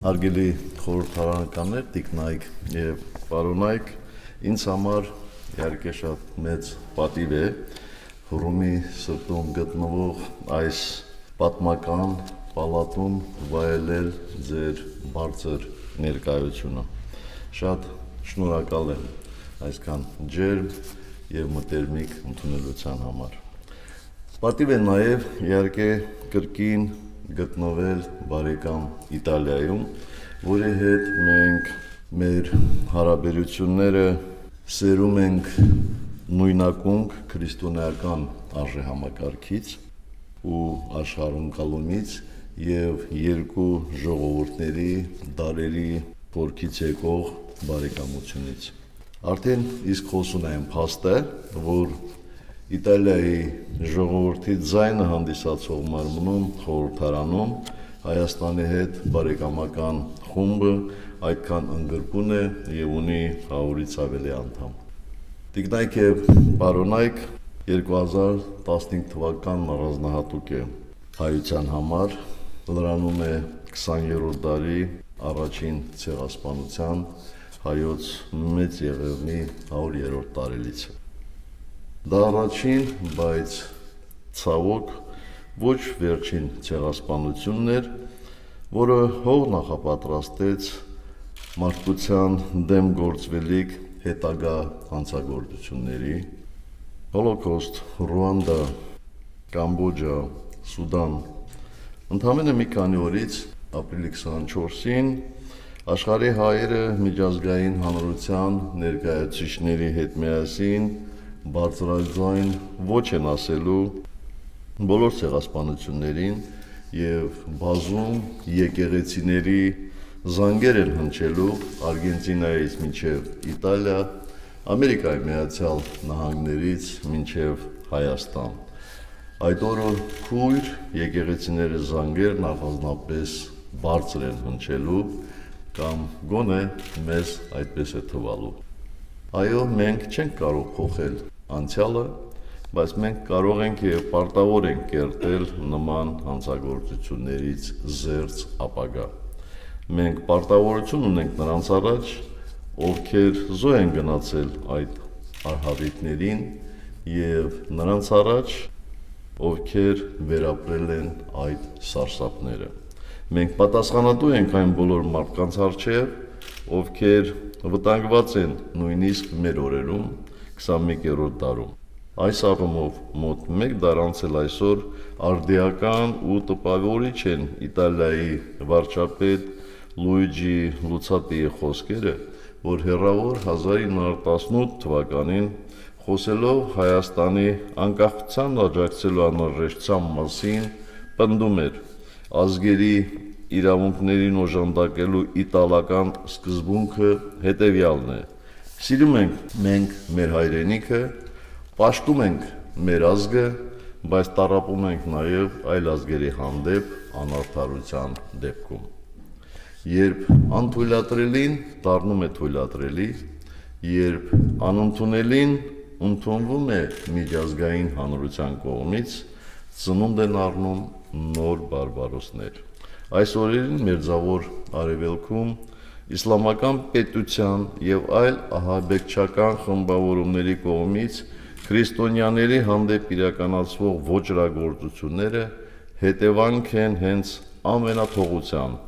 Հարգելի խորհրդարանականներ, տիկնայք եւ պարոնայք, ինձ համար իհարկե շատ մեծ պատիվ է Հռոմի սրտում գտնվող այս պատմական պալատում վայելել ձեր բարձր ներկայությունը։ Շատ շնորհակալ եմ այսքան ջերմ եւ մտերմիկ ընդունելության համար։ Պատիվ է նաեւ իհարկե կրկին գտնվել բարեկամ Իտալիայում, որի հետ մենք մեր հարաբերությունները սերում ենք նույնակունք քրիստոնեական արժեհամակարգից ու աշխարհընկալումից եւ երկու ժողովուրդների դարերի փորքից եկող բարեկամությունից։ Արդեն իսկ խոսուն եմ փաստը, որ Իտալիայի ժողովրդի ձայնը հանդիսացող մարմնում խորհրդարանում Հայաստանի հետ բարեկամական խումբը այդքան ընդգրկուն է եւ ունի 100-ից ավելի անդամ։ Տիկնայք եւ պարոնայք, 2015 թվականն առանձնահատուկ է հայության համար, լրանում է 20-րդ դարի առաջին ցեղասպանության հայոց մեծ եղևնի 100-րդ տարելիցը։ Դա առաջին, բայց ցավոք ոչ վերջին ցեղասպանությունն էր, որը հող նախապատրաստեց մարդկության դեմ գործվելիք հետագա հանցագործությունների, Հոլոկոստ, Ռուանդա, Կամբոջա, Սուդան։ Ընդամենը մի քանի օրից, ապրիլի 24-ին, աշխարհի հայերը միջազգային հանրության ներկայացուցիչների հետ միասին բարձրաձայն ոչ են ասելու բոլոր ցեղասպանություններին եւ բազում եկեղեցիների զանգեր են հնչելու Արգենտինայից մինչեւ Իտալիա, Ամերիկայի Միացյալ Նահանգներից մինչեւ Հայաստան։ Այդ օրը քույր եկեղեցիների զանգերն առանձնապես բարձր են հնչելու կամ գոնե մեզ այդպես է թվալու։ Այո, մենք չենք կարող փոխել անցյալը, բայց մենք կարող ենք եւ պարտավոր ենք կերտել նման հանցագործություններից զերծ ապագա։ Մենք պարտավորություն ունենք նրանց առաջ, ովքեր զոհ են գնացել այդ արհավիրքներին եւ նրանց առաջ, ովքեր վերապրել են այդ սարսափները։ Մենք պատասխանատու ենք այն բոլոր մարդկանց առջև, ովքեր վտանգված են նույնիսկ մեր օրերում 21-րդ դարում։ Այս առումով մոտ 1 դար անցել այսօր արդիական ու տպավորիչ են Իտալիայի վարչապետ Լուիջի Լուցատիի խոսքերը, որ հեռավոր 1918 թվականին խոսելով Հայաստանի անկախության աջակցելու անհրաժեշտության մասին պնդում էր. ազգերի իրավունքներին օժանդակելու իտալական սկզբունքը հետևյալն է. սիրում ենք մենք մեր հայրենիքը, պաշտում ենք մեր ազգը, բայց տառապում ենք նաև այլ ազգերի հանդեպ անարդարության դեպքում։ Երբ անթույլատրելին դառնում է թույլատրելի, երբ անընդունելին ընդունվում է միջազգային հանրության կողմից, ծնունդ են առնում նոր բարբարոսներ։ Այս օրերին Մերձավոր Արևելքում իսլամական պետության եւ այլ ահաբեկչական խմբավորումների կողմից քրիստոնյաների հանդեպ իրականացվող ոճրագործությունները հետևանք են հենց ամենաթողության,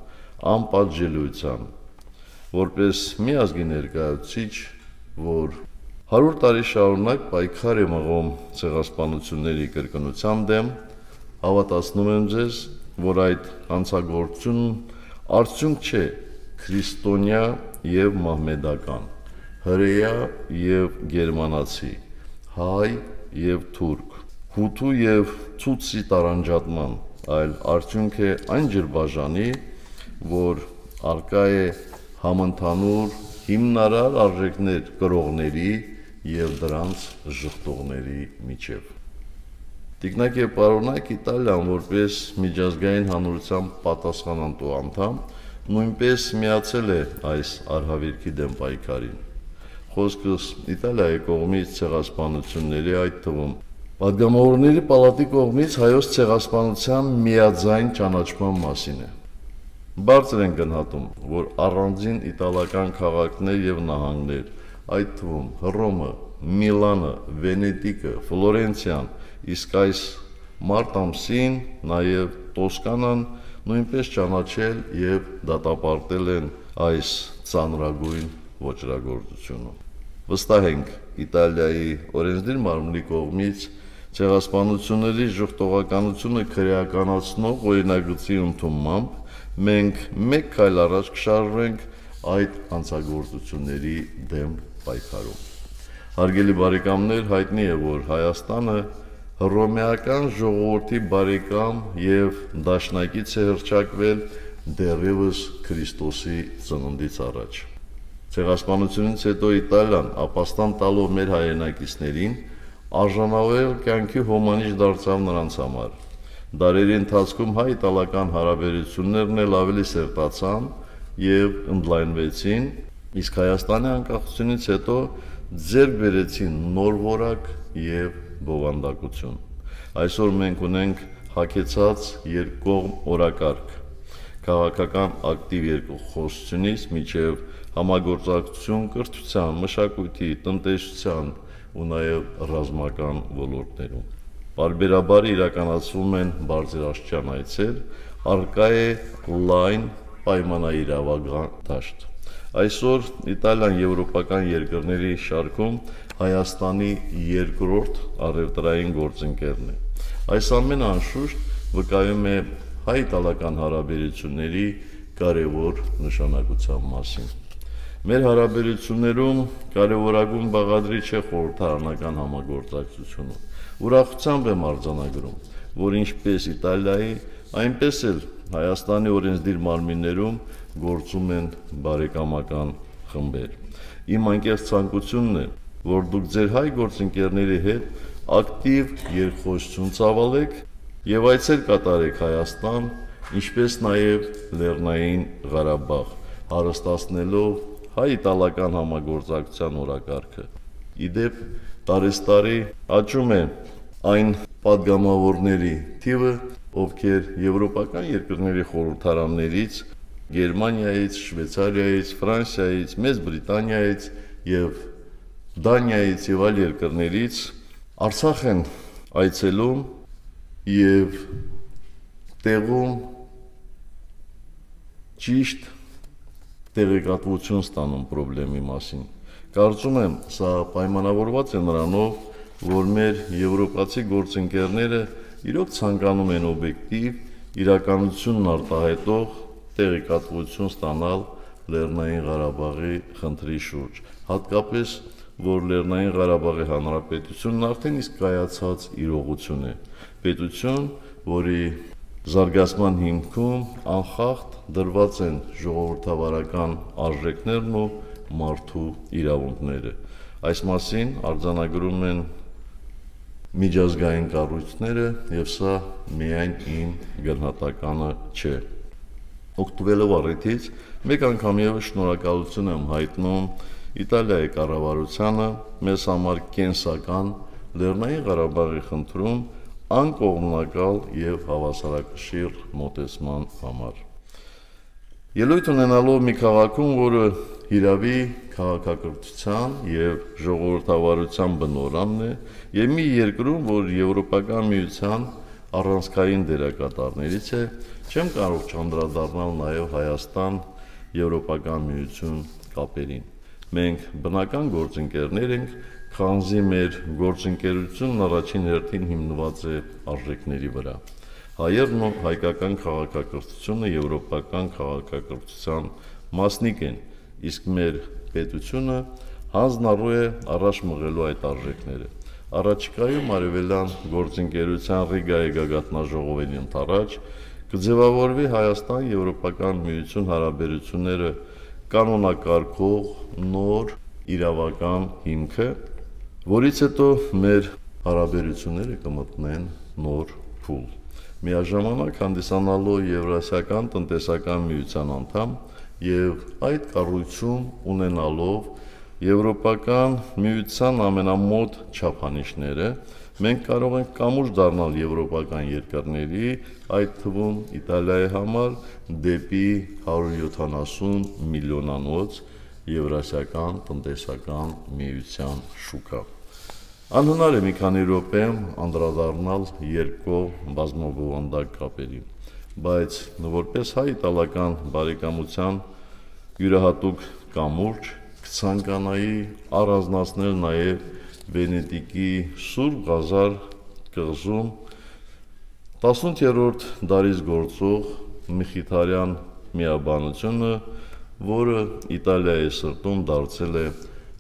անպատժելիության, որպես մի ազգի ներկայացուցիչ, որ 100 տարի շարունակ պայքար է մղում ցեղասպանությունների կրկնության դեմ, հավատացնում եմ ձեզ, որ այդ հանցագործությունն արդյունք չէ քրիստոնյա եւ մահմեդական, հրեա եւ գերմանացի, հայ եւ թուրք, հութու եւ ցուցի տարանջատման, այլ արդյունք է այն ջրբաժանի, որ արկա է համընդհանուր հիմնարար արժեքներ կրողների եւ դրանց ժխտողների միջև։ Տիկնայք եւ պարոնայք, Իտալիան որպես միջազգային հանրության պատասխանատու անդամ նույնպես միացել է այս արհավիրքի դեմ պայքարին։ Խոսքս Իտալիայի կողմից ցեղասպանությունների, այդ թվում Պատգամավորների պալատի կողմից հայոց ցեղասպանության միաձայն ճանաչման մասին է։ Բարձր են գնահատում, որ առանձին իտալական քաղաքներ եւ նահանգներ, այդ թվում Հռոմը, Միլանը, Վենետիկը, Ֆլորենցիան, իսկ այս մարտ ամսին նաեւ Տոսկանան նույնպես ճանաչել եւ դատապարտել են այս ծանրագույն ոճրագործությունը։ Վստահ ենք Իտալիայի օրենսդիր մարմնի կողմից ցեղասպանությունների ժողովրդականությունը քրեականացնող օրինագծի ընդունմամբ մենք մեկ քայլ առաջ կշարժվենք այդ հանցագործությունների դեմ պայքարում։ Հարգելի բարեկամներ, հայտնի է, որ Հայաստանը հռոմեական ժողովրդի բարեկամ եւ դաշնակից է հռչակվել դեռևս Քրիստոսի ծնունդից առաջ։ Ցեղասպանությունից հետո Իտալիան ապաստան տալով մեր հայրենակիցներին արժանավորել կյանքի հոմանիշ դարձավ նրանց համար։ Դարերի ընթացքում հայ-իտալական հարաբերություններն էլ ավելի սերտացան եւ ընդլայնվեցին, իսկ Հայաստանի անկախությունից հետո ձեռք բերեցին նոր որակ եւ բովանդակություն։ Այսօր մենք ունենք հագեցած երկկողմ օրակարգ, քաղաքական ակտիվ երկխոսությունից մինչև համագործակցություն կրթության, մշակույթի, տնտեսության ու նաև ռազմական ոլորտներում։ Պարբերաբար իրականացվում են բարձրաստիճան այցեր, առկա է լայն պայմանաիրավական դաշտ։ Այսօր Իտալիան եվրոպական երկրների շարքում Հայաստանի երկրորդ առևտրային գործընկերն է։ Այս ամենը անշուշտ վկայում է հայ-իտալական հարաբերությունների կարևոր նշանակության մասին։ Մեր հարաբերություններում կարևորագույն բաղադրիչ է խորհրդարանական համագործակցությունը։ Ուրախությամբ եմ արձանագրում, որ ինչպես Իտալիայի, այնպես էլ Հայաստանի օրենսդիր մարմիններում գործում են բարեկամական խմբեր։ Իմ անկեղծ ցանկությունն է, որ դուք ձեր հայ գործընկերների հետ ակտիվ երկխոսություն ծավալեք եւ այցեր կատարեք Հայաստան, ինչպես նաեւ Լեռնային Ղարաբաղ, հարստացնելով հայ-իտալական համագործակցության օրակարգը։ Իդեպ տարեստարի աճում է այն պատգամավորների թիվը, ովքեր եվրոպական երկրների խորհրդարաններից, Գերմանիայից, Շվեյցարիայից, Ֆրանսիայից, Մեծ Բրիտանիայից եւ Դանիայից եւ այլ երկրներից Արցախ են այցելում եւ տեղում ճիշտ տեղեկատվություն ստանում խնդրի մասին։ Կարծում եմ, սա պայմանավորված է նրանով, որ մեր եվրոպացի գործընկերները իրոք ցանկանում են օբյեկտիվ իրականությունն արտահայտող տեղեկատվություն ստանալ Լեռնային Ղարաբաղի խնդրի շուրջ, հատկապես որ Լեռնային Ղարաբաղի Հանրապետությունն արդեն իսկ կայացած իրողություն է, պետություն, որի զարգացման հիմքում անխախտ դրված են ժողովրդավարական արժեքներն ու մարդու իրավունքները։ Այս մասին արձանագրում են միջազգային կառույցները եւ սա միայն իմ գնահատականը չէ։ Օգտվելով առիթից մեկ անգամ եւս շնորհակալություն եմ հայտնում Իտալիայի կառավարությանը մեզ համար կենսական Լեռնային Ղարաբաղի խնդրում անկողմնակալ եւ հավասարակշիռ մոտեցման համար։ Ելույթ ունենալով մի քաղաքում, որը հիրավի քաղաքակրթության եւ ժողովրդավարության բնօրամն է, եւ մի երկրում, որ Եվրոպական միության առանցքային դերակատարներից է, չեմ կարող չանդրադառնալ նաեւ Հայաստան Եվրոպական միություն կապերին։ Մենք բնական գործընկերներ ենք, քանզի մեր գործընկերությունն առաջին հերթին հիմնված է արժեքների վրա։ Հայերն ու հայկական քաղաքակրթությունը եվրոպական քաղաքակրթության մասնիկ են, իսկ մեր պետությունը հանձնառու է առաջ մղելու այդ արժեքները։ Առաջիկայում արևելյան գործընկերության Ռիգայի գագաթնաժողովին ընդառաջ կձևավորվի Հայաստան-Եվրոպական միություն հարաբերությունները կանոնակարգող նոր իրավական հիմքը, որից հետո մեր հարաբերությունները կմտնեն նոր փուլ։ Միաժամանակ հանդիսանալու Եվրասիական տնտեսական միության անդամ եւ այդ կառույցում ունենալով Եվրոպական միության ամենամոտ չափանիշները, Մենք կարող ենք կամուջ դառնալ եվրոպական երկրների, այդ թվում Իտալիայի համար դեպի 170 միլիոնանոց Եվրասիական տնտեսական միության շուկա։ Անհնար է մի քանի րոպեում անդրադառնալ երկկողմ բազմաբովանդակ կապերին, բայց որպես հայ-իտալական բարեկամության յուրահատուկ կամուրջ կցանկանայի առանձնացնել նաև Վենետիկի Սուրբ Ղազար կղզում 18-րդ դարից գործող Մխիթարյան միաբանությունը, որը Իտալիայի սրտում դարձել է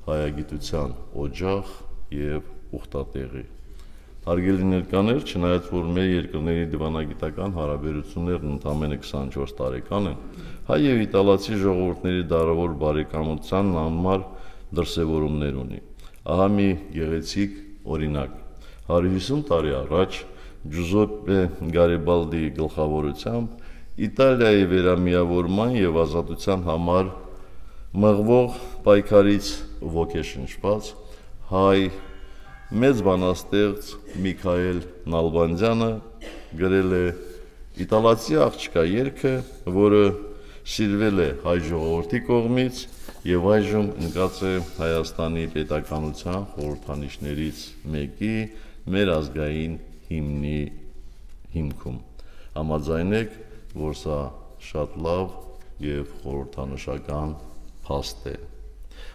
հայագիտության օջախ և ուխտատեղի։ Հարգելի ներկաներ, չնայած որ մեր երկրների դիվանագիտական հարաբերություններն ընդամենը 24 տարեկան են, հայ և իտալացի ժողովուրդների դարավոր բարեկամության համար դրսևորումներ ունի։ Ահա մի գեղեցիկ օրինակ. 150 տարի առաջ Ջուզեպպե Գարիբալդիի գլխավորությամբ Իտալիայի վերամիավորման և ազատության համար մղվող պայքարից ոգեշնչված հայ մեծ բանաստեղծ Միքայել Նալբանդյանը գրել է իտալացի աղջկա երգը, որը սիրվել է հայ ժողովրդի կողմից և այժմ ընկած է Հայաստանի պետականության խորհրդանիշներից մեկի մեր ազգային հիմնի հիմքում։ Համաձայնեք, որ սա շատ լավ և խորհրդանշական փաստ է։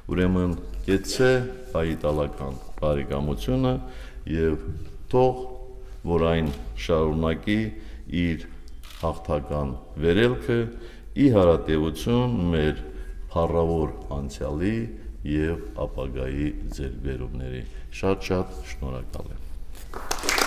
Ուրեմն կեցցե հայ-իտալական բարեկամությունը և թող, որ այն շարունակի իր հաղթական վերելքը ի հարատևություն մեր փառավոր անցյալի և ապագայի ձեռքբերումների։ Շատ շնորհակալ եմ։